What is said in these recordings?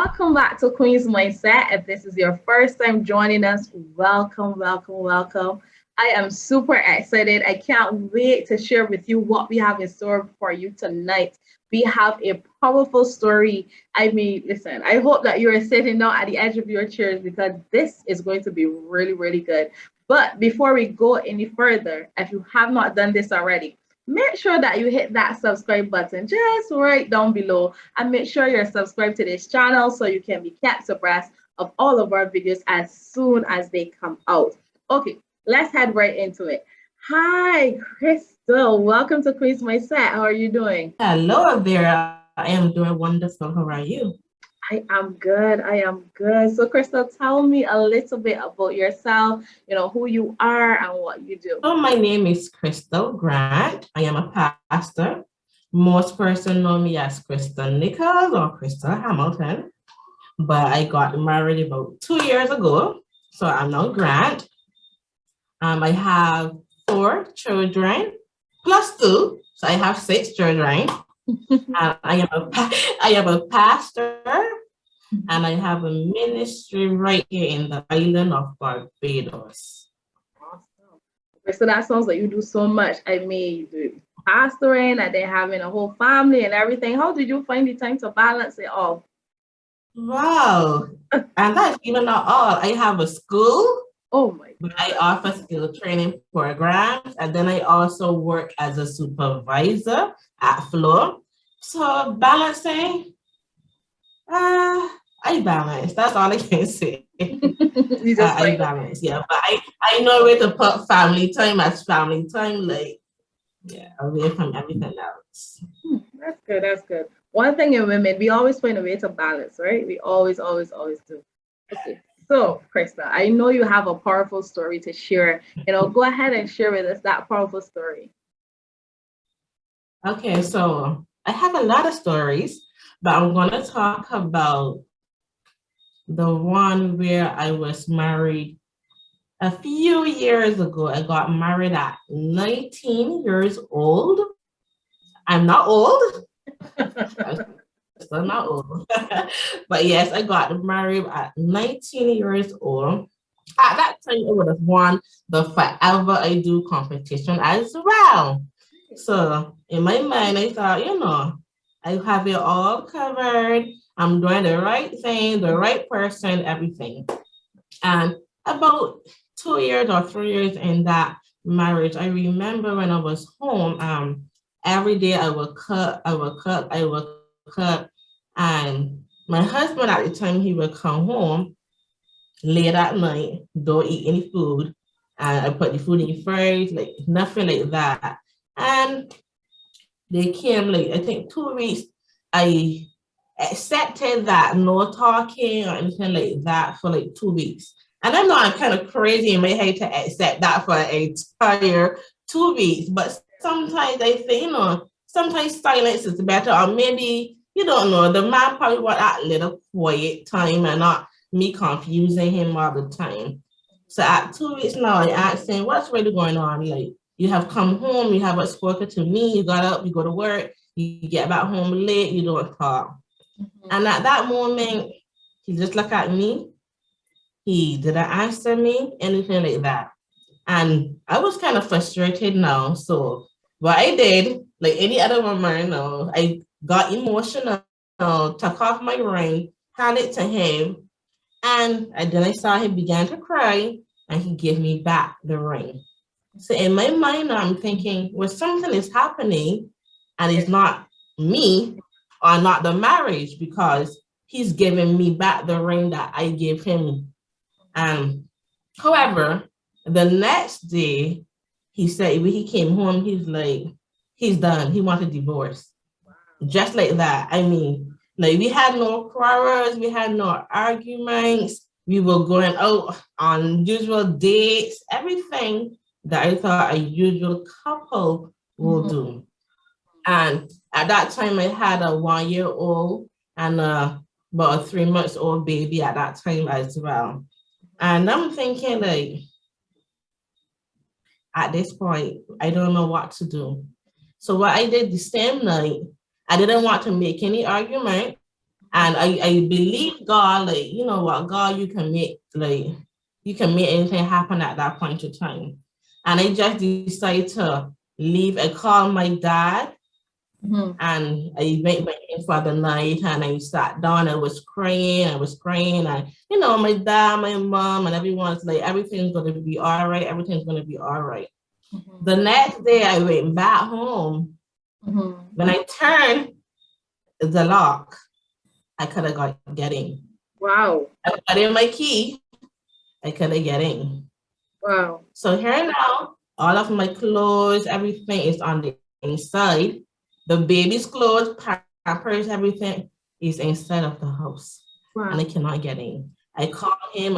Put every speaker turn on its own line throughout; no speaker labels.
Welcome back to Queen's Mindset. If this is your first time joining us, welcome, welcome, welcome. I am super excited. I can't wait to share with you what we have in store for you tonight. We have a powerful story. I mean, listen, I hope that you are sitting now at the edge of your chairs because this is going to be really, really good. But before we go any further, if you have not done this already, make sure that you hit that subscribe button just right down below and make sure you're subscribed to this channel so you can be kept abreast of all of our videos as soon as they come out. Okay, let's head right into it. Hi, Crystal. Welcome to Queen's Mindset. How are you doing?
Hello there. I am doing wonderful. How are you?
I am good. I am good. So, Crystal, tell me a little bit about yourself, who you are and what you do.
So my name is Crystal Grant. I am a pastor. Most persons know me as Crystal Nichols or Crystal Hamilton, but I got married about 2 years ago. So I'm now Grant. I have 4 children plus 2. So I have 6 children. I am a pastor, and I have a ministry right here in the island of Barbados.
Awesome. Okay, so that sounds like you do so much. I mean, you do pastoring and then having a whole family and everything. How did you find the time to balance it all?
Wow. And that's even not all. I have a school.
Oh my
God. I offer skill training programs, and then I also work as a supervisor at Floor. So balancing, I balance. That's all I can say. I balance, yeah. But I know where to put family time as family time, like, yeah, away from everything else.
That's good. That's good. One thing in women, we always find a way to balance, right? We always, always, always do. Okay. So, Krista, I know you have a powerful story to share. Go ahead and share with us that powerful story.
Okay, so I have a lot of stories, but I'm going to talk about the one where I was married a few years ago. I got married at 19 years old. I'm not old. I'm still not old. But yes, I got married at 19 years old. At that time, I would have won the Forever I Do competition as well. So in my mind, I thought, I have it all covered. I'm doing the right thing, the right person, everything. And about 2 years or 3 years in that marriage, I remember when I was home, every day I would cook. And my husband at the time, he would come home late at night, don't eat any food. And I put the food in the fridge, like nothing like that. And they came like, I think 2 weeks, I accepted that, no talking or anything like that for like 2 weeks. And I know I'm kind of crazy in my head to accept that for an entire 2 weeks, but sometimes I think, sometimes silence is better, or maybe, you don't know, the man probably want that little quiet time and not me confusing him all the time. So at 2 weeks now, I asked him, what's really going on? Like, you have come home, you haven't spoken to me, you got up, you go to work, you get back home late, you don't talk. And at that moment, he just looked at me. He didn't answer me, anything like that. And I was kind of frustrated now. So what I did, like any other woman, I got emotional, took off my ring, handed it to him, and then I saw he began to cry, and he gave me back the ring. So in my mind, I'm thinking, well, something is happening, and it's not me or not the marriage, because he's giving me back the ring that I gave him. However, the next day, he said when he came home, he's like, he's done. He wanted a divorce. Just like that. I mean, like, we had no quarrels, we had no arguments. We were going out on usual dates, everything that I thought a usual couple will do. And at that time, I had a 1-year-old and about a 3-month-old baby at that time as well. And I'm thinking, like, at this point, I don't know what to do. So what I did the same night, I didn't want to make any argument. And I believe God, like, you know what, God, you can make anything happen at that point in time. And I just decided to leave. I called my dad and I went back in for the night and I sat down. I was crying. And, you know, my dad, my mom, and everyone's like, everything's going to be all right. Everything's going to be all right. The next day I went back home. When I turned the lock, I couldn't get in.
Wow.
I got in my key. I couldn't get in.
Wow.
So here now, all of my clothes, everything is on the inside. The baby's clothes, pampers, everything is inside of the house. Wow. And I cannot get in. I called him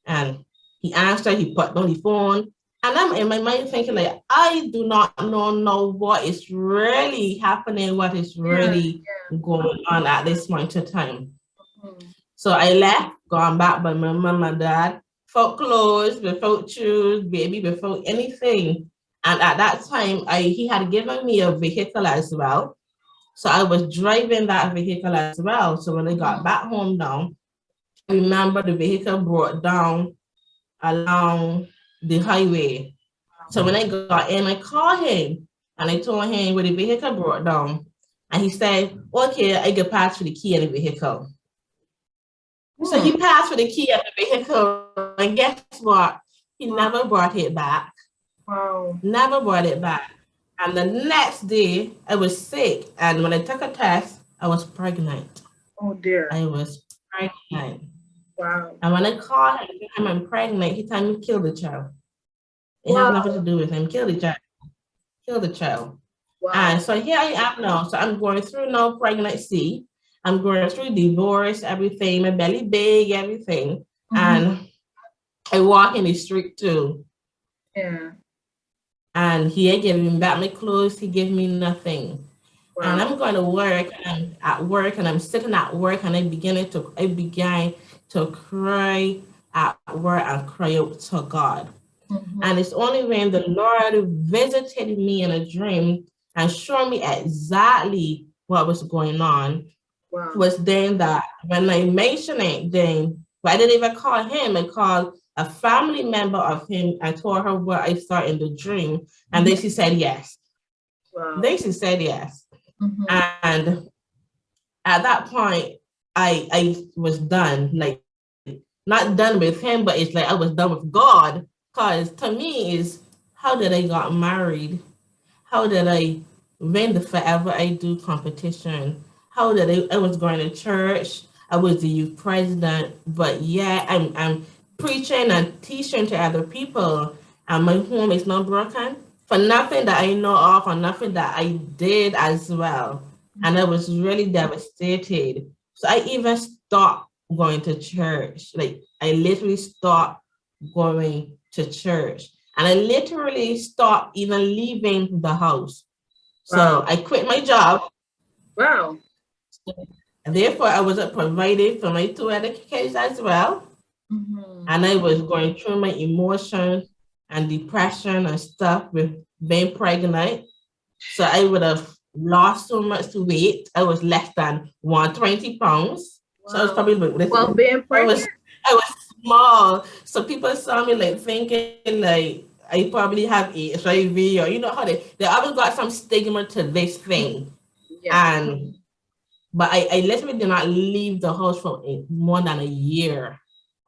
and he answered, he put on the phone. And I'm in my mind thinking, like, I do not know what is really happening, what is really going on at this point in time. So I left, gone back by my mom and dad, without clothes, without shoes, baby, without anything. And at that time, he had given me a vehicle as well. So I was driving that vehicle as well. So when I got back home now, I remember the vehicle broke down along the highway. So when I got in, I called him and I told him where the vehicle broke down. And he said, okay, I can pass for the key in the vehicle. So he passed for the key of the vehicle, and guess what? He never brought it back.
Wow.
Never brought it back. And the next day, I was sick. And when I took a test, I was pregnant.
Oh, dear.
I was pregnant.
Wow.
And when I called him, I'm pregnant, he told me, kill the child. It has nothing to do with him. Kill the child. Kill the child. Wow. And so here I am now. So I'm going through now pregnancy. I'm going through divorce, everything, my belly big, everything. And I walk in the street too.
Yeah.
And he ain't giving me back my clothes. He gave me nothing. Wow. And I'm going to work, and at work, and I'm sitting at work, and I began to cry at work and cry out to God. And it's only when the Lord visited me in a dream and showed me exactly what was going on. Wow. Was then that when I mentioned it, then I didn't even call him. I called a family member of him. I told her what I saw in the dream, and then she said yes. Wow. Then she said yes. And at that point, I was done. Like, not done with him, but it's like I was done with God. Because to me is, how did I got married? How did I win the Forever I Do competition? How did I was going to church? I was the youth president, but yeah, I'm preaching and teaching to other people, and my home is not broken for nothing that I know of or nothing that I did as well. And I was really devastated. So I even stopped going to church. Like, I literally stopped going to church. And I literally stopped even leaving the house. So I quit my job.
Wow.
And therefore, I wasn't provided for my two other kids as well. And I was going through my emotion and depression and stuff with being pregnant. So I would have lost so much weight. I was less than 120 pounds. Wow. So I was probably
being pregnant.
I was small. So people saw me like thinking like I probably have HIV, or you know how they always got some stigma to this thing. Yeah. But I literally did not leave the house for more than a year.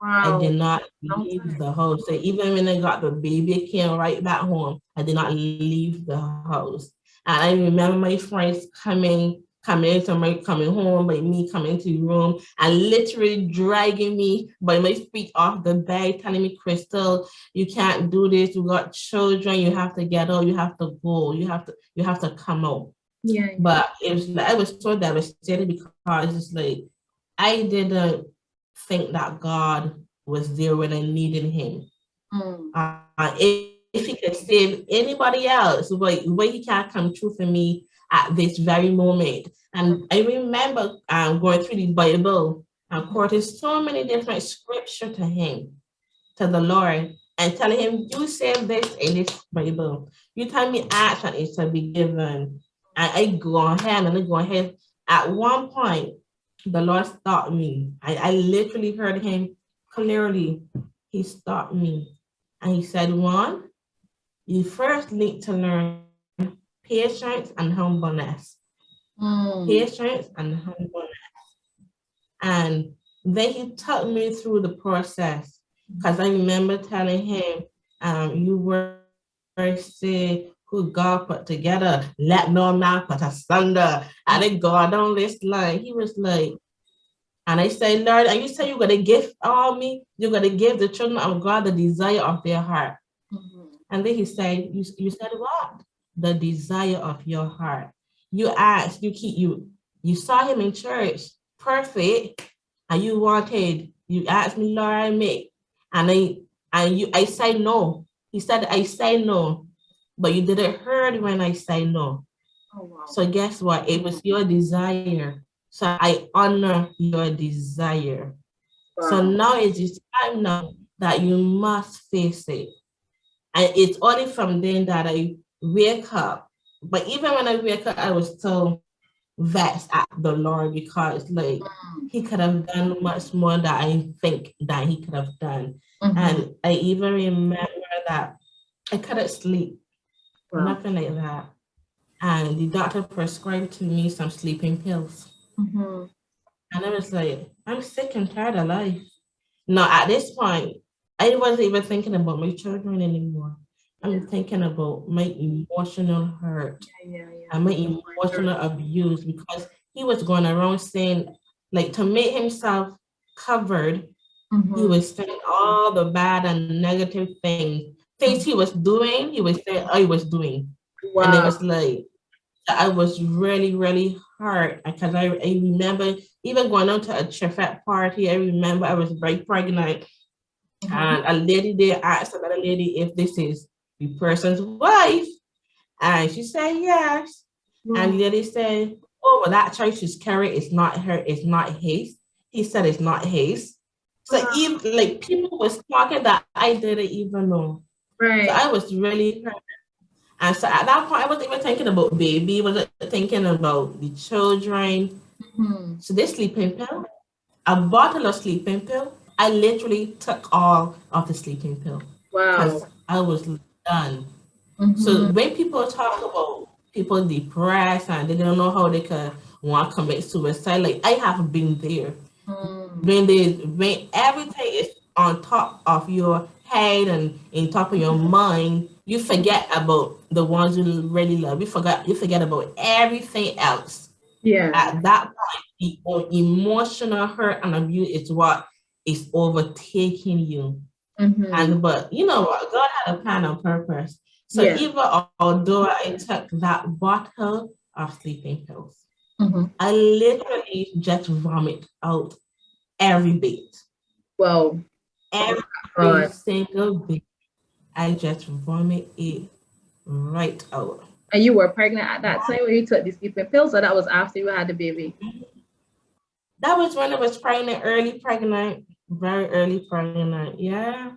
Wow. I did not leave the house. So even when I got the baby, came right back home, I did not leave the house. And I remember my friends coming home by me, coming into the room and literally dragging me by my feet off the bed, telling me, Crystal, you can't do this. You got children. You have to get out. You have to go. You have to come out. Yeah. But I was so devastated because it's like I didn't think that God was there when I needed him. If he could save anybody else, why he can't come true for me at this very moment. And I remember going through the Bible and quoting so many different scriptures to him, to the Lord, and telling him, you said this in this Bible. You tell me ask and it shall be given. And I go ahead. At one point, the Lord stopped me. I literally heard him clearly. He stopped me. And he said, one, you first need to learn patience and humbleness. Patience and humbleness. And then he took me through the process. Because I remember telling him, you were say who God put together, let no man put asunder. And then God on this line, he was like, and I say, Lord, and you say you're gonna give all me, you're gonna give the children of God the desire of their heart. And then he said, you said what? The desire of your heart. You asked, you saw him in church, perfect, and you asked me, Lord, I make, and I say no. He said, I say no, but you didn't heard when I say no. Oh, wow. So guess what? It was your desire. So I honor your desire. Wow. So now it is time now that you must face it. And it's only from then that I wake up. But even when I wake up, I was still vexed at the Lord because like he could have done much more that I think that he could have done. And I even remember that I couldn't sleep, nothing like that. And the doctor prescribed to me some sleeping pills. And I was like, I'm sick and tired of life. No, at this point, I wasn't even thinking about my children anymore. I'm thinking about my emotional hurt and my emotional abuse because he was going around saying, like, to make himself covered, he was saying all the bad and negative things he was doing, he was saying I was doing. Wow. And it was like, I was really, really hurt because I remember even going out to a chefette party. I remember I was very pregnant, and a lady there asked another lady if this is the person's wife, and she said yes. And the lady said, "Oh, well, that church is carried. It's not her. It's not his." He said, "It's not his." So even like people was talking that I didn't even know. Right. So I was really hurt. And so at that point, I wasn't even thinking about baby, I wasn't thinking about the children. So this sleeping pill, a bottle of sleeping pill, I literally took all of the sleeping pill. Wow. Because I was done. So when people talk about people depressed and they don't know how they can want to commit suicide, like I have been there. When everything is on top of your head and in top of your mind, you forget about the ones you really love. You forget about everything else. Yeah. At that point, the emotional hurt and abuse is what is overtaking you. But you know what? God had a plan and purpose. So even although I took that bottle of sleeping pills, I literally just vomit out every bit. Well, every single bit. I just vomit it right out. And you were pregnant at that time when you took the sleeping pills, or that was after you had the baby? That was when I was pregnant, very early pregnant. Yeah.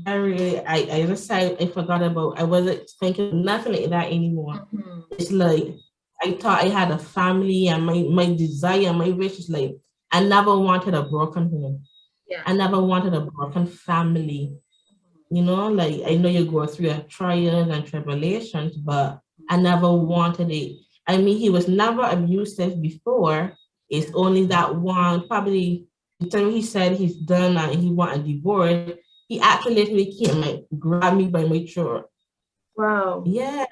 I just said I forgot about, I wasn't thinking nothing like that anymore. It's like I thought I had a family and my desire, my wish is like I never wanted a broken home. Yeah. I never wanted a broken family. You know, like I know you go through a trials and tribulations, but I never wanted it. I mean, he was never abusive before. It's only that one, probably until he said he's done and he want a divorce, he actually literally came and grabbed me by my throat. Wow. Yeah.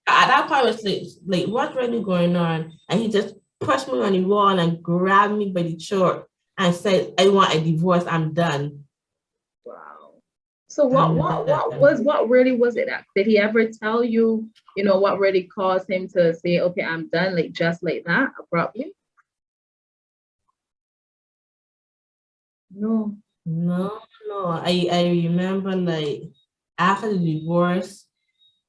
At that point, I was like, what's really going on? And he just pushed me on the wall and grabbed me by the throat and said, I want a divorce, I'm done. Wow. So what really was it? Did he ever tell you, you know, what really caused him to say, okay, I'm done, like just like that, abruptly? No. I remember like after the divorce,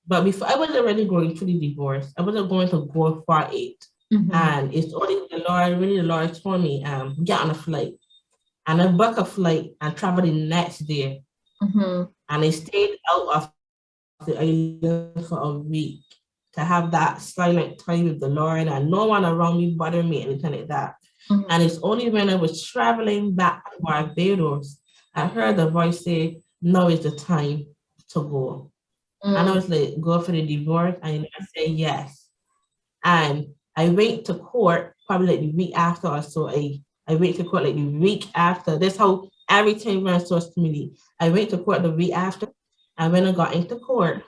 but before I wasn't already going through the divorce, I wasn't going to go for it. And it's only the Lord told me, get on a flight. And I booked a flight and traveled the next day. And I stayed out of the island for a week to have that silent time with the Lord and no one around me bothering me, anything like that. And it's only when I was traveling back to Barbados, I heard the voice say, now is the time to go. And I was like, go for the divorce? And I said, yes. And I went to court probably like the week after or so. I went to court like the week after. That's how everything ran so smoothly. I went to court the week after. And when I got into court,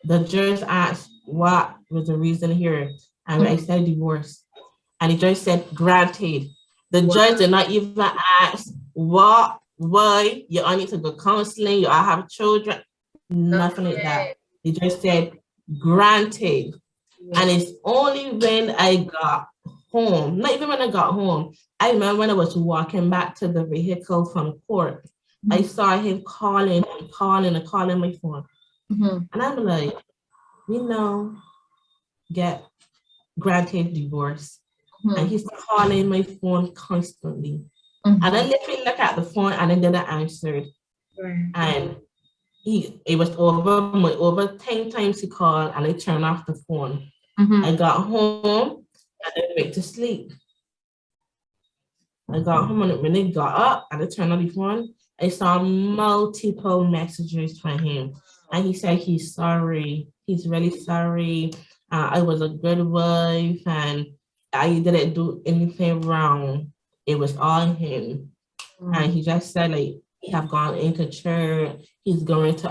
the judge asked what was the reason here. And I said divorce. And the judge said granted. The judge did not even ask what, why, you all need to go counseling, you all have children, nothing like that. The judge said granted. And it's only when I got home, not even when I got home, I remember when I was walking back to the vehicle from court, I saw him calling and calling and calling my phone. And I'm like, get granted divorce. And he's calling my phone constantly. And I literally look at the phone and I didn't answer. And it was over 10 times he called and I turned off the phone. I got home and I went to sleep. I got home and when I got up and I turned on the phone, I saw multiple messages from him. And he said he's sorry. He's really sorry. I was a good wife and I didn't do anything wrong. It was all him. And he just said like he have gone into church. He's going to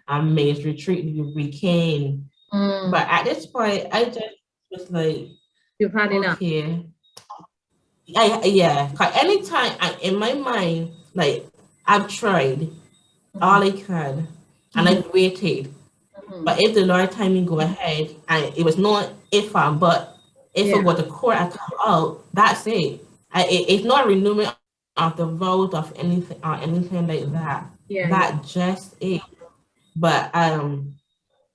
a men's retreat the weekend. But at this point, I just was like,
you've had enough.
Yeah. Cause anytime in my mind, like I've tried all I can and I've waited. But if the Lord time me go ahead and it was not if I go to court and come out, that's it. It's not renewing of the vote of anything or anything like that. That just it. But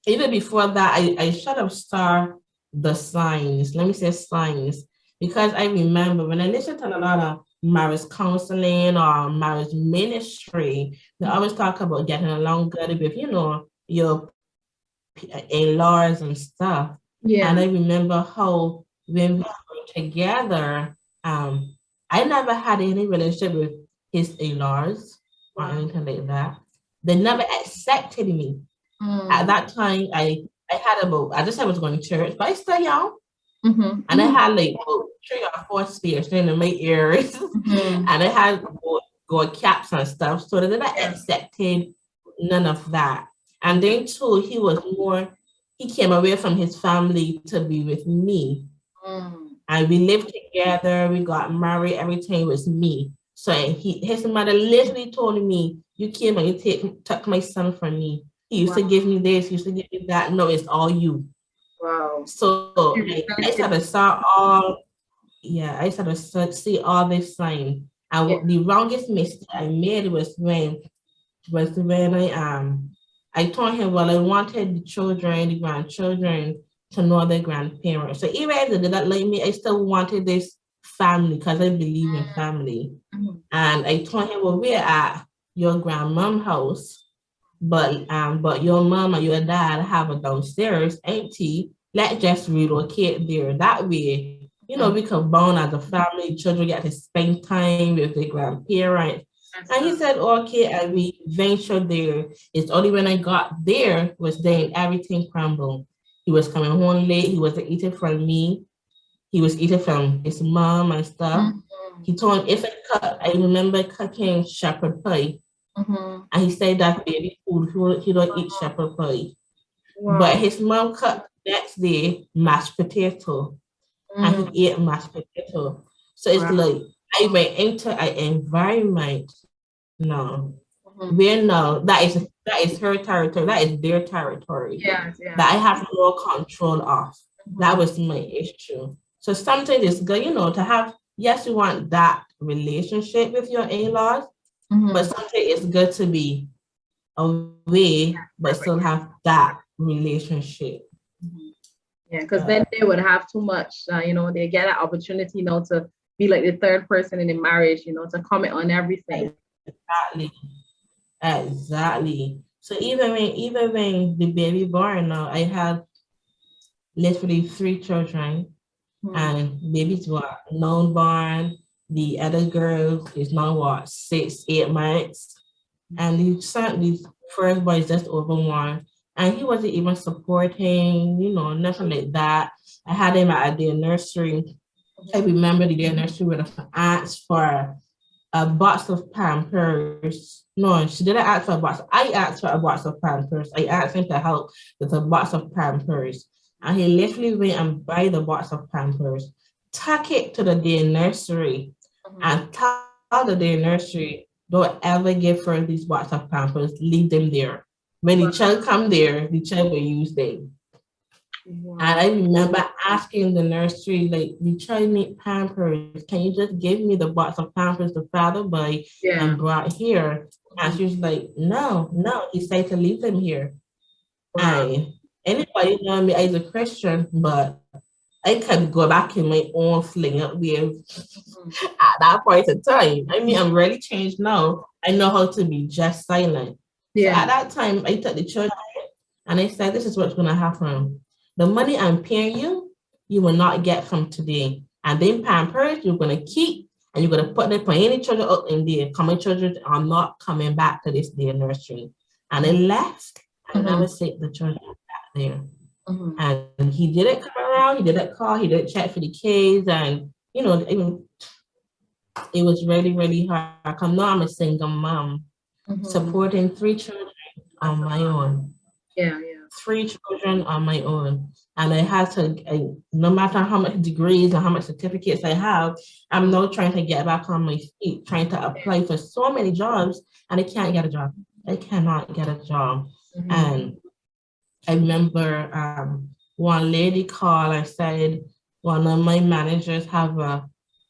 even before that, I should have started the signs. Let me say signs. Because I remember when I listened to a lot of marriage counseling or marriage ministry, they always talk about getting along good with, your in-laws and stuff. And I remember how when we were together, I never had any relationship with his in-laws or anything like that. They never accepted me. At that time, I just I was going to church, but I still young. And I had like 3 or 4 spears in my ears. And I had gold caps and stuff. So they never accepted none of that. And then too, he came away from his family to be with me. And we lived together, we got married, everything was me. So his mother literally told me, you came and you took my son from me. He used to give me this, he used to give me that. No, it's all you. Wow. So I started to see all this sign. And the wrongest mistake I made was when I told him, well, I wanted the grandchildren to know their grandparents. So even if they did not like me, I still wanted this family because I believe in family. And I told him, well, we're at your grandmom's house, but your mom and your dad have a downstairs empty. Let's just relocate there. That way, we can bond as a family. Children get to spend time with their grandparents. And he said, okay, and we ventured there. It's only when I got there was then everything crumbled. He was coming home late. He wasn't eating from me. He was eating from his mom and stuff. He told him I remember cooking shepherd pie. And he said that baby food, he don't eat shepherd pie. Wow. But his mom cooked next day mashed potato. And he ate mashed potato. So it's like I went into an environment. No, that is her territory. That is their territory. That I have no control of. That was my issue. So sometimes it's good, to have. Yes, you want that relationship with your in-laws, but sometimes it's good to be away, but still have that relationship.
Yeah, because then they would have too much. They get an opportunity, to be like the third person in the marriage, to comment on everything.
Exactly. So even when the baby born now, I had literally 3 children. And babies were known born. The other girl is now what, 6, 8 months. And these first boy is just over 1. And he wasn't even supporting, nothing like that. I had him at a day nursery. I remember the day nursery would have asked for a box of Pampers. No, she didn't ask for a box. I asked for a box of Pampers. I asked him to help with a box of Pampers. And he literally went and buy the box of Pampers, tuck it to the day nursery, and tell the day nursery, don't ever give her these box of Pampers, leave them there. When the child come there, the child will use them. Wow. And I remember asking the nursery, like, the child need Pampers. Can you just give me the box of Pampers the father buy and brought here? And she was like, no. He said to leave them here. Wow. And anybody know me as a Christian, but I can go back in my own fling up there at that point in time. I mean, I'm really changed now. I know how to be just silent. Yeah. So at that time, I took the church and I said, this is what's going to happen. The money I'm paying you, you will not get from today. And then Pampers, you're going to keep, and you're going to put them for any children up in there. Coming children are not coming back to this day nursery. And I left. I never sent the children back there. And he didn't come around, he didn't call, he didn't check for the kids. And, it was really, really hard. Now I'm a single mom, supporting 3 children on my own. Yeah. 3 children on my own. And I had to, no matter how much degrees and how much certificates I have, I'm now trying to get back on my feet, trying to apply for so many jobs, and I can't get a job. I cannot get a job. And I remember one lady called and said, one of my managers have a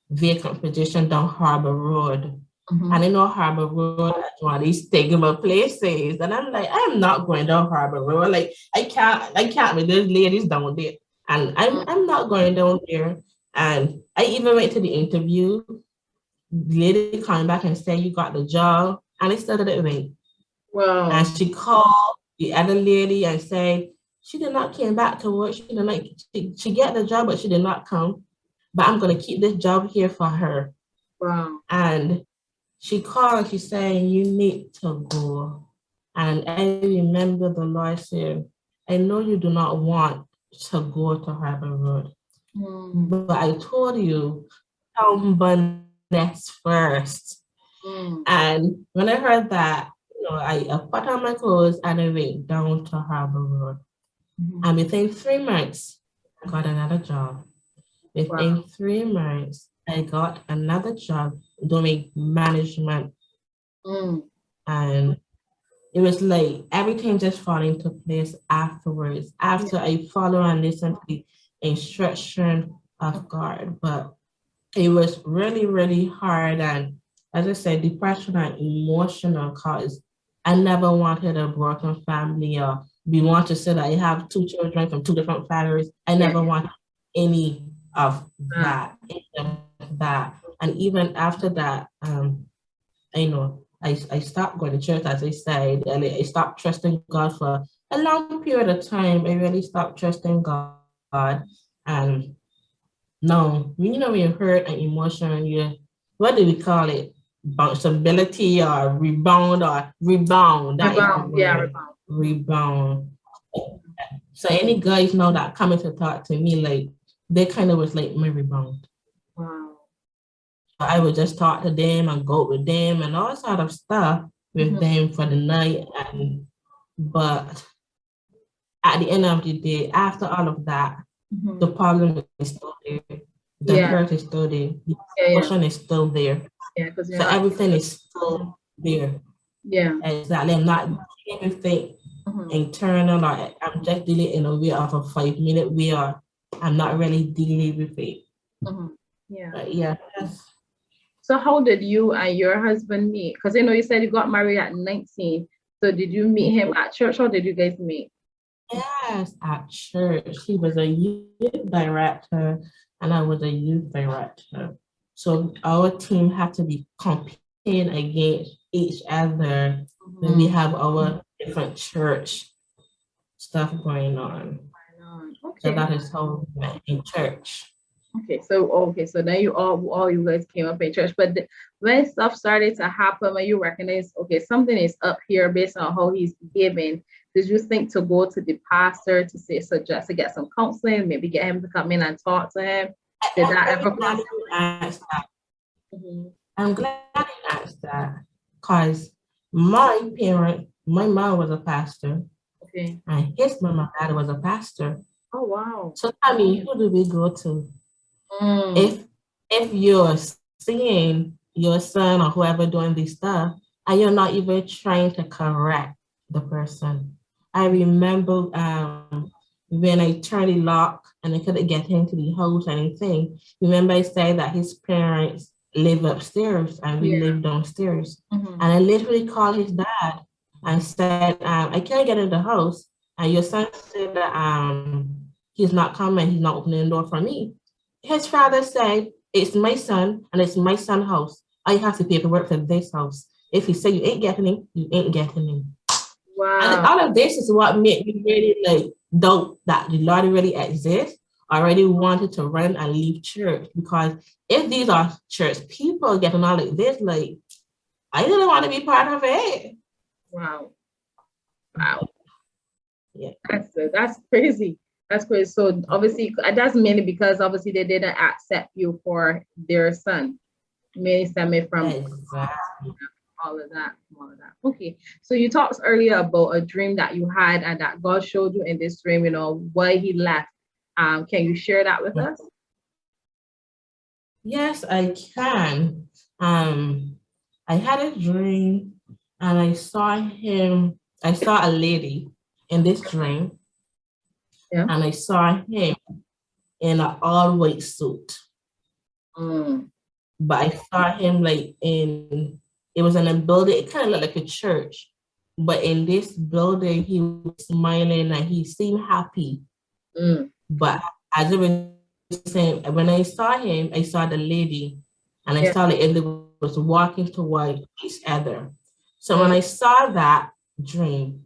vacant position down Harbor Road. And I know Harbor Road is one of these stigma places. And I'm like, I'm not going down Harbor Road. Like, I can't with those ladies down there. And I'm not going down there. And I even went to the interview. The lady came back and said, you got the job. And I still didn't wait. Wow. And she called the other lady and said, she did not came back to work. She get the job, but she did not come. But I'm going to keep this job here for her. Wow. And she called, she said, you need to go. And I remember the Lord said, I know you do not want to go to Harbor Road. But I told you, humbleness first. And when I heard that, I put on my clothes and I went down to Harbor Road. And within 3 months, I got another job. Within 3 months, I got another job doing management. And it was like everything just fall into place afterwards, after I follow and listen to the instruction of God. But it was really, really hard. And as I said, depression and emotional cause I never wanted a broken family or be want to say that I have 2 children from 2 different families. I never wanted any of that. And even after that, I stopped going to church, as I said, and I stopped trusting God for a long period of time. I really stopped trusting God. And no, when you're hurt and emotional, what do we call it? Bounceability or rebound. Rebound. So any guys know that coming to talk to me, like, they kind of was like my rebound. Wow. I would just talk to them and go with them and all sort of stuff with them for the night. But at the end of the day, after all of that, the problem is still there. The hurt is still there. The emotion is still there. So everything is still there. Yeah. Exactly. I'm not doing anything internal, or I'm just dealing in a way of a 5-minute way, or I'm not really dealing with it. Yeah. But yeah.
So how did you and your husband meet? Because I know you said you got married at 19. So did you meet him at church, or did you guys meet?
Yes, at church. He was a youth director and I was a youth director. So our team had to be competing against each other when we have our different church stuff going on. Okay. So that is how we met in church.
So then you all you guys came up in church, but when stuff started to happen, when you recognize, okay, something is up here based on how he's behaving, did you think to go to the pastor to suggest to get some counseling, maybe get him to come in and talk to him? Did that ever cross your mind?
I'm glad you asked that, because my mom was a pastor, and his mom and dad was a pastor.
Oh wow!
So I mean, who do we go to? If you're seeing your son or whoever doing this stuff, and you're not even trying to correct the person. I remember when I turned the lock and I couldn't get into the house or anything. Remember I said that his parents live upstairs and we live downstairs. And I literally called his dad and said, I can't get in the house. And your son said that he's not coming, he's not opening the door for me. His father said, it's my son and it's my son's house. I have to pay paperwork for this house. If you say you ain't getting him, you ain't getting him.
Wow.
And all of this is what made me really like doubt that the Lord really exists. I already wanted to run and leave church, because if these are church people getting all like this, like, I didn't want to be part of it.
Wow.
Yeah.
That's crazy. That's crazy. So obviously that's mainly because obviously they didn't accept you for their son. Mainly stemming from all of that. Okay. So you talked earlier about a dream that you had and that God showed you in this dream, why he left. Can you share that with us?
Yes, I can. I had a dream and I saw a lady in this dream. Yeah. And I saw him in an all-white suit. But I saw him like it was in a building, it kind of looked like a church. But in this building, he was smiling and he seemed happy. But as I was saying, when I saw him, I saw the lady and I saw the individual was walking toward each other. So when I saw that dream,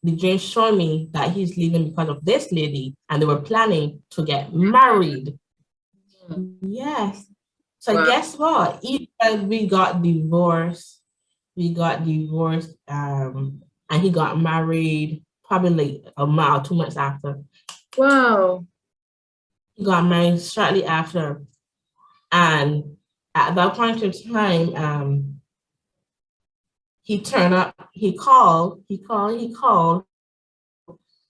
the dream showed me that he's leaving because of this lady and they were planning to get married. Yes. So guess what? Even we got divorced, and he got married probably like a month or 2 months after.
Wow.
He got married shortly after. And at that point in time, he turned up, he called.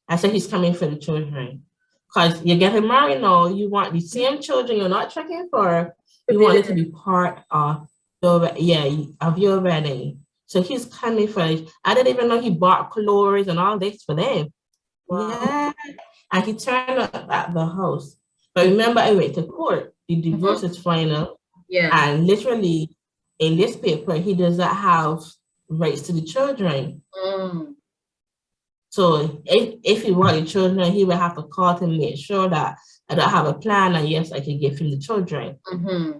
I said he's coming for the children. Because you're getting married now, you want the same children you're not checking for, you want it to be part of your wedding. So he's coming for it. I didn't even know he bought clothes and all this for them. Wow. Yeah. And he turned up at the house. But remember, I went to court. The divorce is final. Yeah. And literally, in this paper, he doesn't have rights to the children. So if he wanted children, he would have to call to make sure that I don't have a plan, and yes, I can give him the children.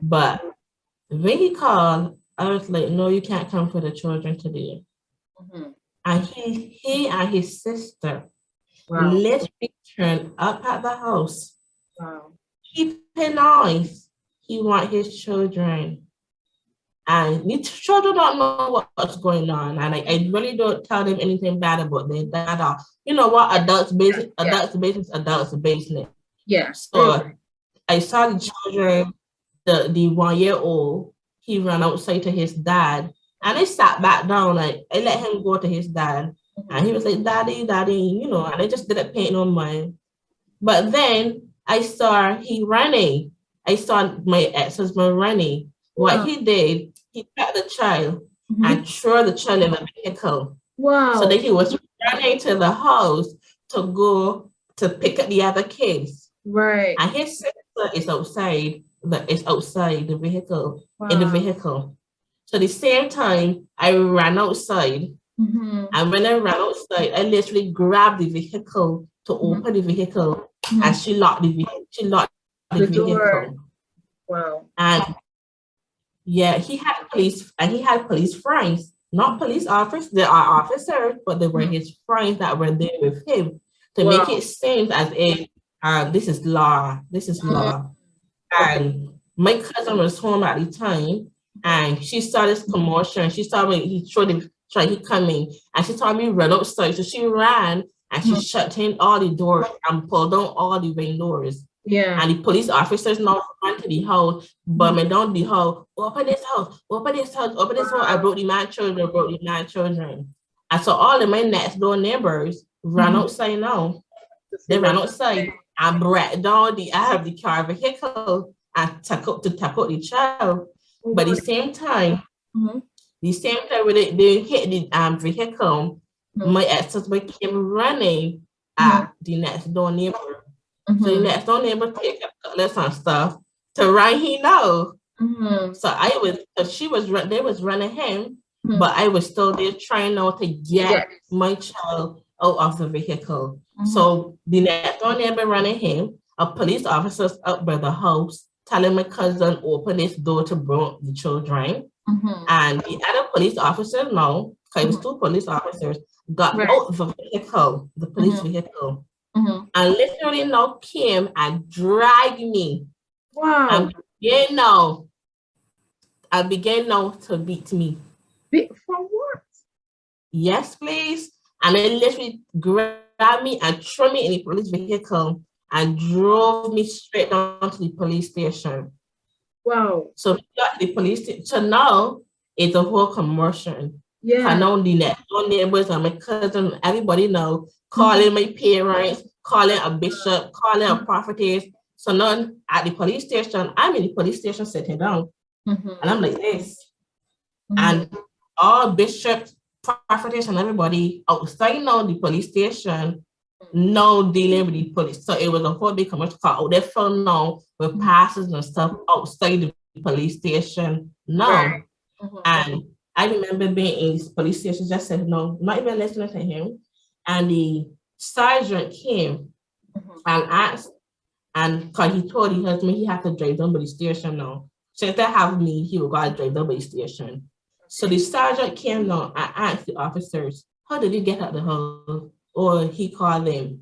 But when he called, I was like, no, you can't come for the children today. And he and his sister literally turned up at the house. Keeping eyes. He want his children. And the children don't know what's going on. And I really don't tell them anything bad about their dad. You know what? Adults business. Yeah. So I saw the children, the 1-year-old, he ran outside to his dad. And I sat back down, like I let him go to his dad. And he was like, daddy, and I just didn't pay no mind. But then I saw he running. I saw my ex-husband running. What he did, he took the child and threw the child in the vehicle. Wow. So that he was running to the house to go to pick up the other kids. Right. And his sister is outside the vehicle, in the vehicle. So the same time, I ran outside. And when I ran outside, I literally grabbed the vehicle to open the vehicle, and she locked the vehicle. Door. Wow. And yeah, he had police friends, not police officers. They are officers, but they were his friends that were there with him to make it seem as if this is law. And my cousin was home at the time, and she saw this commotion. She saw me, he coming, and she saw me run outside. So she ran and she shut in all the doors and pulled down all the windows.
Yeah.
And the police officers now ran to the house, but me down the house, open this house, open this house, open this house. I brought the man children. And so all of my next door neighbors ran outside now. They ran outside and brought down the car vehicle and took out the child. But at the same time, when they hit the vehicle, my ex-husband came running at the next door neighbor. So the next door neighbor take a cutlass and stuff to run he know. So they was running him, but I was still there trying now to get my child out of the vehicle. So the next door neighbor running him, a police officer up by the house telling my cousin open this door to bring the children. And the other police officer now, because it was two police officers, got out the vehicle, the police vehicle. And literally now came and dragged me.
Wow.
And began now to beat me.
For what?
Yes, please. And they literally grabbed me and threw me in the police vehicle and drove me straight down to the police station.
Wow.
So we got the police station. So now it's a whole commotion.
Yeah.
I know the next door neighbors and my cousin, everybody know, calling my parents, calling a bishop, calling a prophetess. So now at the police station, I'm in the police station sitting down. And I'm like this. And all bishops, prophetess, and everybody outside now the police station, now dealing with the police. So it was a whole big commercial car out there from now with passes and stuff outside the police station now. And I remember being in this police station, just said no, not even listening to him. And the sergeant came and asked, and because he told his husband he had to drive down by the station now. So if they have me, he would go and drive down by the station. So the sergeant came down and asked the officers, how did you get out the house? Or he called them.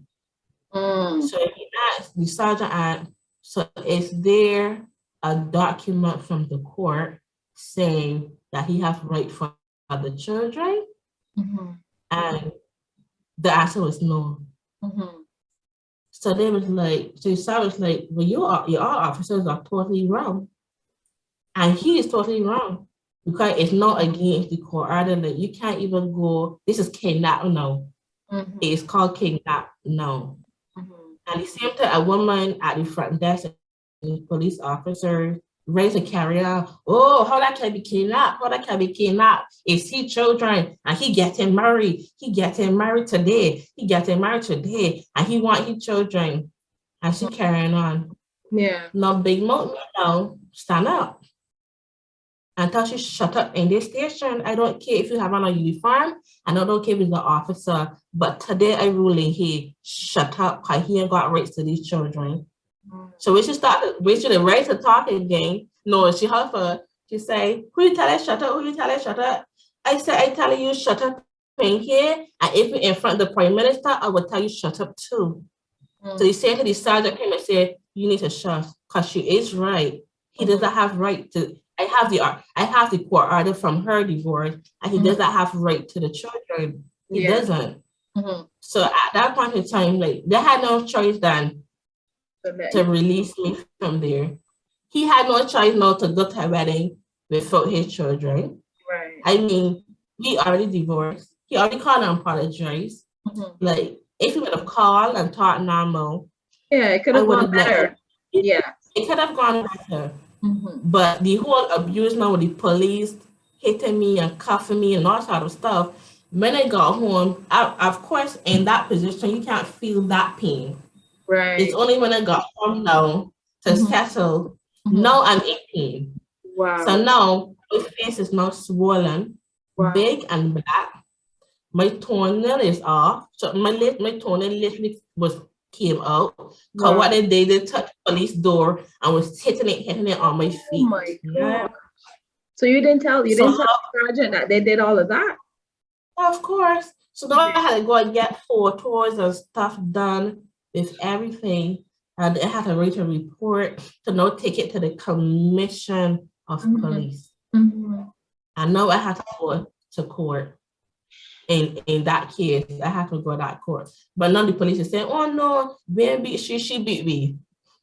So he asked, the sergeant asked, so is there a document from the court saying that he has right for the children? And the answer was no. So they was like, so the sergeant was like, well, your officers are totally wrong. And he is totally wrong. Because it's not against the court order that you can't even go, this is kidnap now. It's called kidnap now. And the same time, a woman at the front desk, the police officer raised a carrier, oh, how that can be kidnapped? How that can be kidnapped? It's his children and he getting married. He getting married today. He getting married today. And he want his children. And she carrying on.
Yeah.
Now, Big Mouth, now, stand up. And tell she shut up in this station. I don't care if you have on a uniform, and I don't care if it's an officer, but today I ruling here, shut up, because he ain't got rights to these children. So when she started, when she raised to talk again, no, she say, who you tell her shut up, who you tell her shut up? I said, I tell you shut up in here, and if you're in front of the Prime Minister, I will tell you shut up too. So he said to the sergeant came and said, you need to shut, because she is right. He doesn't have right to, I have the court order from her divorce, and he doesn't have right to the children. He doesn't. So at that point in time, like they had no choice than to release me from there. He had no choice now to go to a wedding without his children.
Right.
I mean, he already divorced. He already called and apologized. Like if he would have called and talked normal,
it could have gone better.
It could have gone better. But the whole abuse now with the police hitting me and cuffing me and all sort of stuff, when I got home, of course, in that position, you can't feel that pain.
Right.
It's only when I got home now to settle, now I'm in pain.
Wow.
So now my face is now swollen, big and black. My toenail is off. So my toenail literally came out. Because what they did, they touched the police door and was hitting it on my feet.
Oh my God. So you didn't tell the sergeant that they did all of that?
Of course. So now I had to go and get photos and stuff done with everything. and they had to write a report to now take it to the commission of police. And now I had to go to court. In that case, I had to go to that court. But now the police is saying, oh no, baby, she beat me.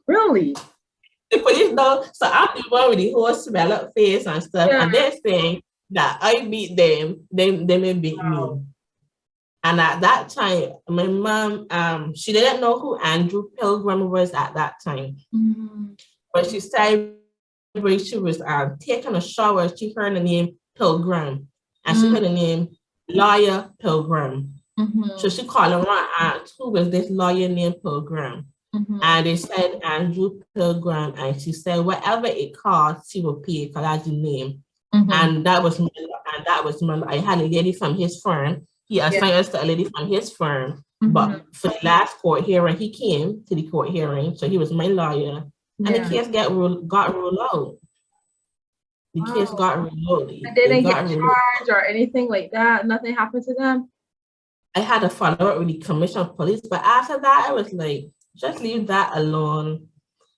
Really?
The police know, so I'm the one with the whole swell up face and stuff, and they're saying that I beat them, they may beat me. And at that time, my mom, she didn't know who Andrew Pilgrim was at that time. But she said when she was taking a shower, she heard the name Pilgrim, and she heard the name Lawyer Pilgrim. So she called her aunt, who was this lawyer named Pilgrim. And they said Andrew Pilgrim, and she said whatever it costs, she will pay because that's the name. And that was I had a lady from his firm. He assigned us to a lady from his firm. But for the last court hearing, he came to the court hearing, so he was my lawyer. And the case got ruled out. The case got ruled out.
And they didn't get charged or anything like that? Nothing happened to them?
I had to follow up with the commission of police, but after that, I was like, just leave that alone.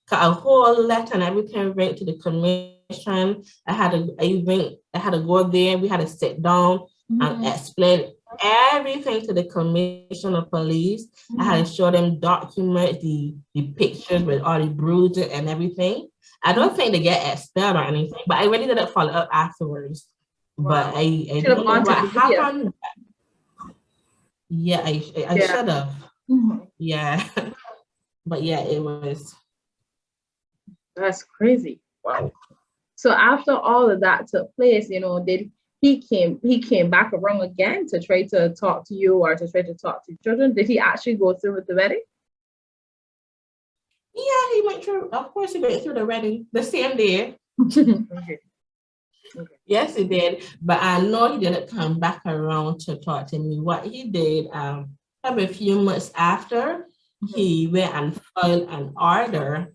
Got a whole letter and everything went to the commission. I had to go there. We had to sit down and explain everything to the commission of police. I had to show them documents, the pictures with all the bruises and everything. I don't think they get expelled or anything, but I really didn't follow up afterwards. But I should have gone to what happened. Yeah, I should have. Yeah. But yeah, it was.
That's crazy. Wow. So after all of that took place, did he came back around again to try to talk to you or to try to talk to your children? Did he actually go through with the wedding?
Yeah, he went through. Of course, he went through the wedding the same day.
Okay.
Yes, he did. But I know he didn't come back around to talk to me. What he did, probably a few months after, he went and filed an order,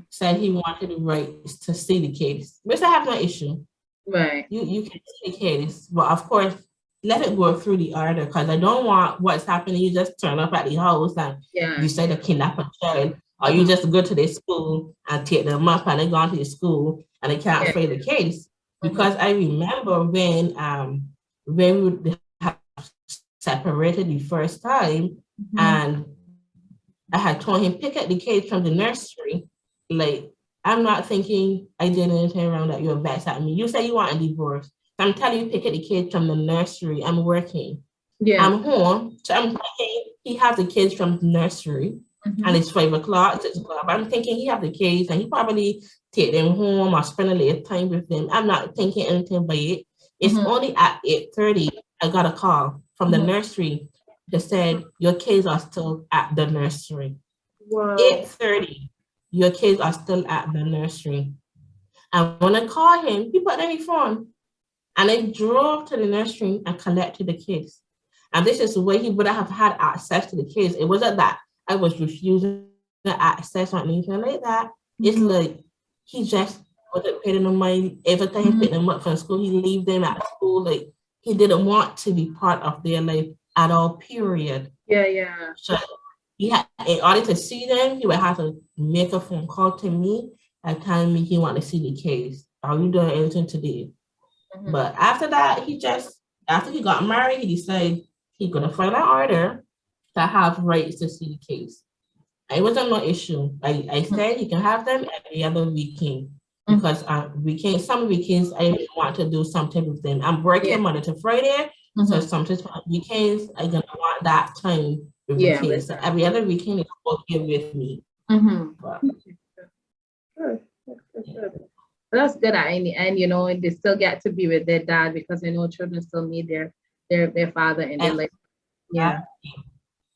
said he wanted the rights to see the case, which I have no issue.
Right.
You can see the case, but of course, let it go through the order because I don't want what's happening. You just turn up at the house and decide to kidnap a child, or you just go to the school and take them up and they go to the school and they can't file the case. Because I remember when we had separated the first time, and I had told him pick up the case from the nursery. Like, I'm not thinking I did anything wrong that you're vexed at me. You say you want a divorce. I'm telling you, pick up the kids from the nursery. I'm working. I'm home. So I'm thinking he has the kids from the nursery and it's 5 o'clock, 6 o'clock. But I'm thinking he have the kids and he probably take them home or spend a little time with them. I'm not thinking anything by it. It's only at 8:30 I got a call from the nursery that said your kids are still at the nursery. 8:30. Your kids are still at the nursery. And when I called him, he put down the phone. And I drove to the nursery and collected the kids. And this is where he would have had access to the kids. It wasn't that I was refusing the access or anything like that. It's like he just wasn't paying them money. Every time he picked them up from school, he leave them at school. Like he didn't want to be part of their life at all, period.
Yeah.
So he had, in order to see them, he would have to make a phone call to me and tell me he wanted to see the case. Are you doing anything today? But after that, after he got married, he decided he's gonna file an order to have rights to see the case. It wasn't no issue. I said he can have them every other weekend because some weekends I want to do something with them. I'm working Monday to Friday, so sometimes on weekends I'm gonna want that time with the kids. So every other weekend it's okay with me.
That's good. And they still get to be with their dad because children still need their father in their life. Yeah.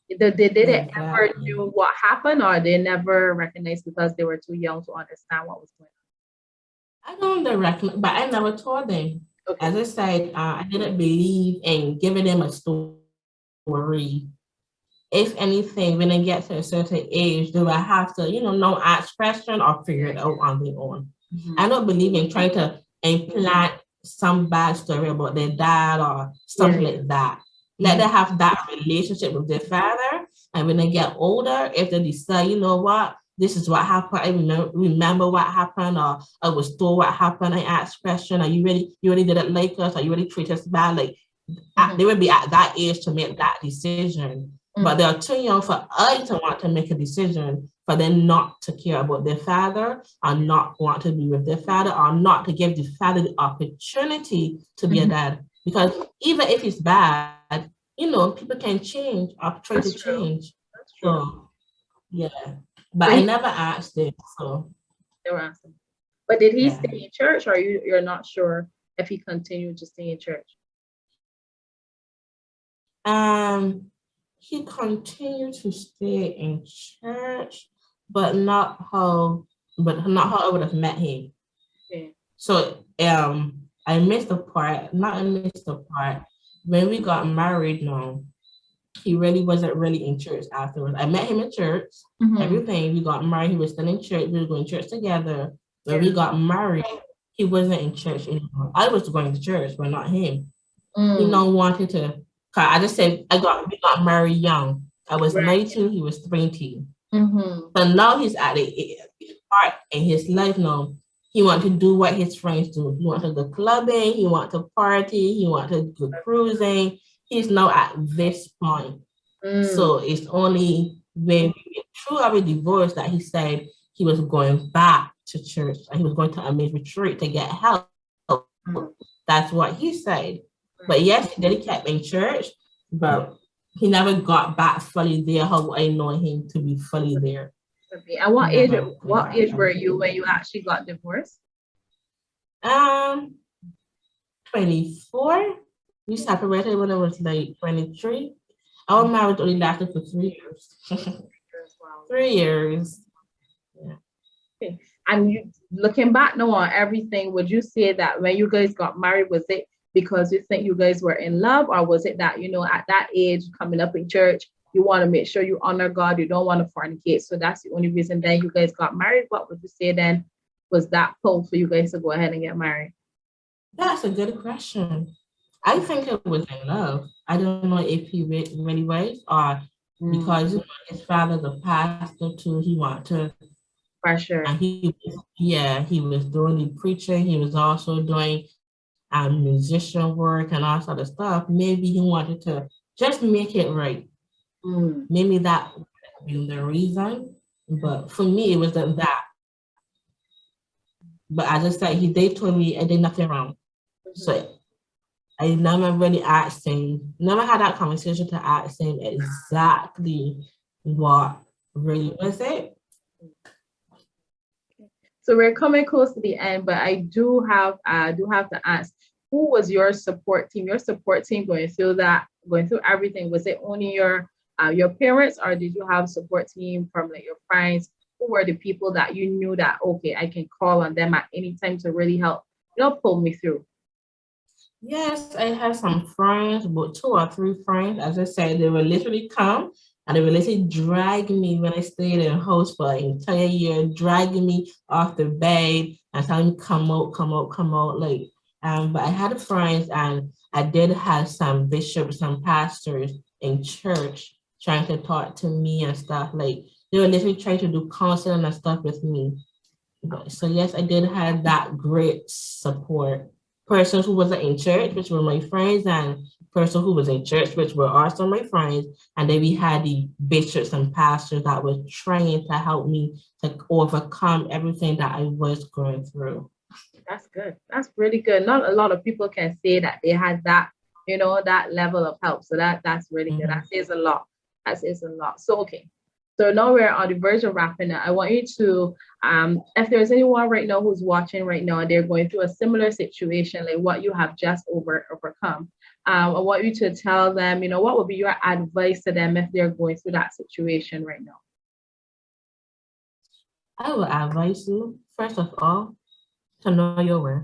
Did they ever knew what happened, or they never recognized because they were too young to understand what was going
on? I don't recognize, but I never told them. Okay. As I said, I didn't believe in giving them a story. If anything, when they get to a certain age, do I have to, know, ask questions or figure it out on their own? I don't believe in trying to implant some bad story about their dad or something like that. Let them have that relationship with their father. And when they get older, if they decide, you know what, this is what happened. I remember what happened, or I was told what happened. I asked question, are you really didn't like us? Are you really treat us bad? Like they would be at that age to make that decision. But they are too young for us to want to make a decision, for them not to care about their father, or not want to be with their father, or not to give the father the opportunity to be a dad. Because even if it's bad, you know, people can change or try to change.
That's true.
So, yeah. But I never asked him, so.
They were asking. But did he stay in church, or you're not sure if he continued to stay in church?
He continued to stay in church, but not how I would have met him. Okay. So I missed the part, when we got married now, he really wasn't really in church afterwards. I met him in church, everything, we got married, he was still in church, we were going to church together. When we got married, he wasn't in church anymore. I was going to church, but not him. He wanted to. I just said we got married young. I was 19, he was 20. But now he's at the part in his life now. He wants to do what his friends do. He wants to go clubbing, he wants to party, he wants to go cruising. He's now at this point. So it's only when through our divorce that he said he was going back to church and he was going to a retreat to get help. That's what he said. But yes, he did kept in church, but he never got back fully there how I know him to be fully there.
And what age were you when you actually got divorced?
24. We separated when I was like 23. Our marriage only lasted for 3 years. 3 years. Yeah.
Okay. And you looking back now on everything, would you say that when you guys got married, was it because you think you guys were in love, or was it that, you know, at that age coming up in church, you want to make sure you honor God, you don't want to fornicate, so that's the only reason then you guys got married? What would you say then was that pull for you guys to go ahead and get married?
That's a good question. I think it was in love. I don't know if he really was, or because you know, his father's a pastor too, he wanted to
pressure.
And he was doing the preaching, he was also doing musician work and all sort of stuff. Maybe he wanted to just make it right. Maybe that would have been the reason, but for me, it wasn't that. But as I said, they told me I did nothing wrong. So I never really asked him, never had that conversation to ask him exactly what really was it.
So we're coming close to the end, but I do have to ask, who was your support team? Your support team going through everything. Was it only your parents, or did you have support team from like your friends? Who were the people that you knew that, okay, I can call on them at any time to really help, you know, pull me through?
Yes, I have some friends, about 2 or 3 friends. As I said, they will literally come and they will literally drag me when I stayed in a house for an entire year, dragging me off the bed and telling me, come out. Like, but I had friends, and I did have some bishops, some pastors in church trying to talk to me and stuff. Like, they were literally trying to do counseling and stuff with me. So yes, I did have that great support. Persons who wasn't in church, which were my friends, and person who was in church, which were also my friends. And then we had the bishops and pastors that were trying to help me to overcome everything that I was going through.
That's good. That's really good. Not a lot of people can say that they had that, you know, that level of help. So that's really good. That says a lot. So, okay. So now we're on the verge of wrapping up. I want you to, if there's anyone right now who's watching right now and they're going through a similar situation, like what you have just overcome, I want you to tell them, you know, what would be your advice to them if they're going through that situation right now?
I would advise you, first of all, to know your worth.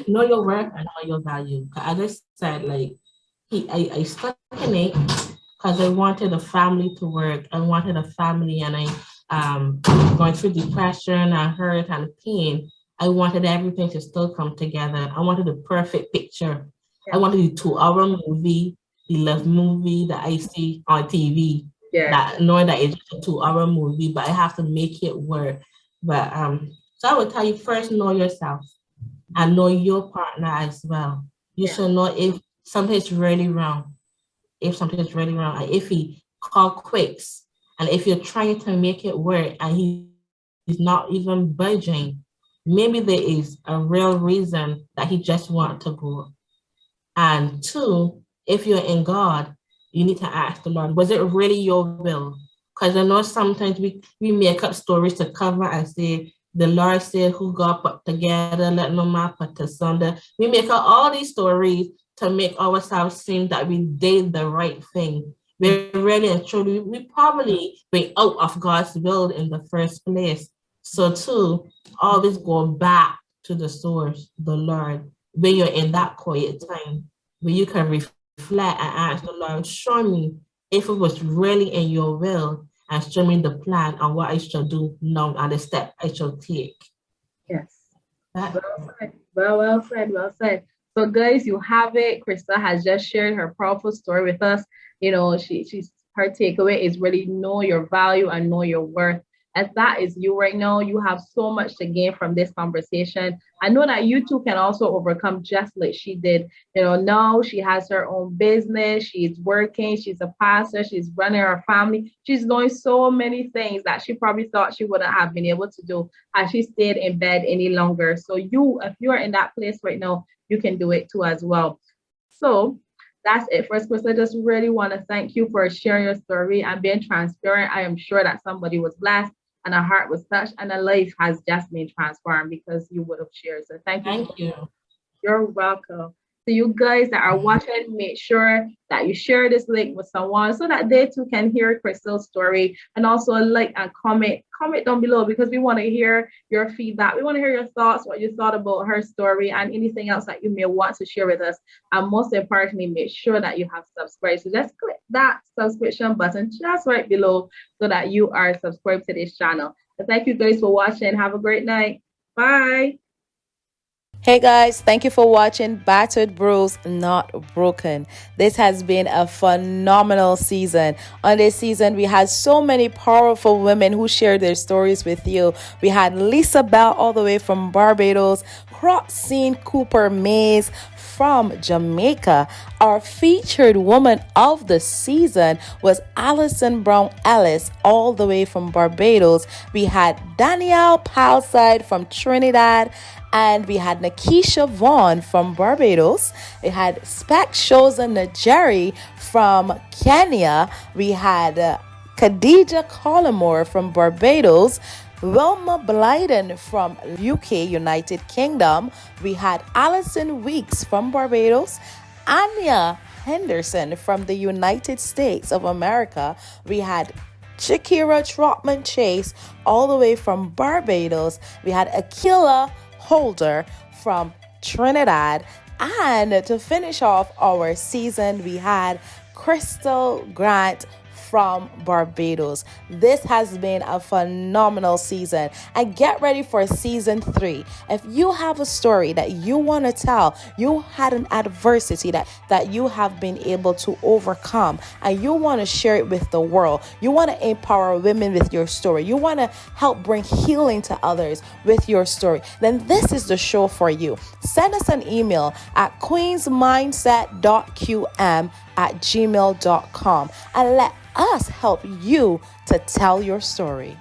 Know your worth and know your value. As I said, like, I stuck in it because I wanted a family to work. I wanted a family, and I going through depression and hurt and pain. I wanted everything to still come together. I wanted the perfect picture. I wanted the 2-hour movie, the love movie that I see on TV.
Yeah.
that knowing that it's just a 2-hour movie, but I have to make it work. But so I would tell you, first know yourself and know your partner as well. You
Yeah.
should know if something's really wrong. If something's really wrong, and if he call quits, and if you're trying to make it work and he's not even budging, maybe there is a real reason that he just wants to go. And 2, if you're in God, you need to ask the Lord, was it really your will? Because I know sometimes we make up stories to cover and say, the Lord said, who God put together, let no man put asunder. We make up all these stories to make ourselves seem that we did the right thing. We really and truly, we probably went out of God's will in the first place. So 2, always go back to the source, the Lord, when you're in that quiet time, where you can reflect and ask the Lord, show me if it was really in your will, and show me the plan and what I should do now and the step I should take.
Yes. Well said. Well said. Well said. So, guys, you have it. Krista has just shared her powerful story with us. She's her takeaway is really know your value and know your worth. As that is you right now, you have so much to gain from this conversation. I know that you too can also overcome just like she did. Now she has her own business, she's working, she's a pastor, she's running her family, she's doing so many things that she probably thought she wouldn't have been able to do had she stayed in bed any longer. So if you're in that place right now, you can do it too as well. So that's it for us, Chris. I just really want to thank you for sharing your story and being transparent. I am sure that somebody was blessed and a heart was touched and a life has just been transformed because you would have shared. So thank you.
Thank you.
You're welcome. So you guys that are watching, make sure that you share this link with someone so that they too can hear Crystal's story, and also like and comment down below because we want to hear your feedback. We want to hear your thoughts, what you thought about her story, and anything else that you may want to share with us. And most importantly, make sure that you have subscribed. So just click that subscription button just right below so that you are subscribed to this channel. So thank you guys for watching. Have a great night. Bye.
Hey guys, thank you for watching Battered, Bruised, Not Broken. This has been a phenomenal season. On this season, we had so many powerful women who shared their stories with you. We had Lisa Bell all the way from Barbados, Croxine Cooper Mays from Jamaica. Our featured woman of the season was Alison Brown Ellis all the way from Barbados. We had Danielle Palside from Trinidad, and we had Nakisha Vaughn from Barbados. We had Spec Shoza Najeri from Kenya. We had KHADIJAH Collymore from Barbados. Wilma Blyden from UK, United Kingdom. We had Alison Weeks from Barbados. Anya Henderson from the United States of America. We had SHAKERA Trotman Chase all the way from Barbados. We had AKILAH Holder from Trinidad. And to finish off our season, we had Crystal Grant from Barbados. This has been a phenomenal season, and get ready for season 3. If you have a story that you want to tell, you had an adversity that you have been able to overcome, and you want to share it with the world, you want to empower women with your story, you want to help bring healing to others with your story, then this is the show for you. Send us an email at queensmindset.qm@gmail.com and let us help you to tell your story.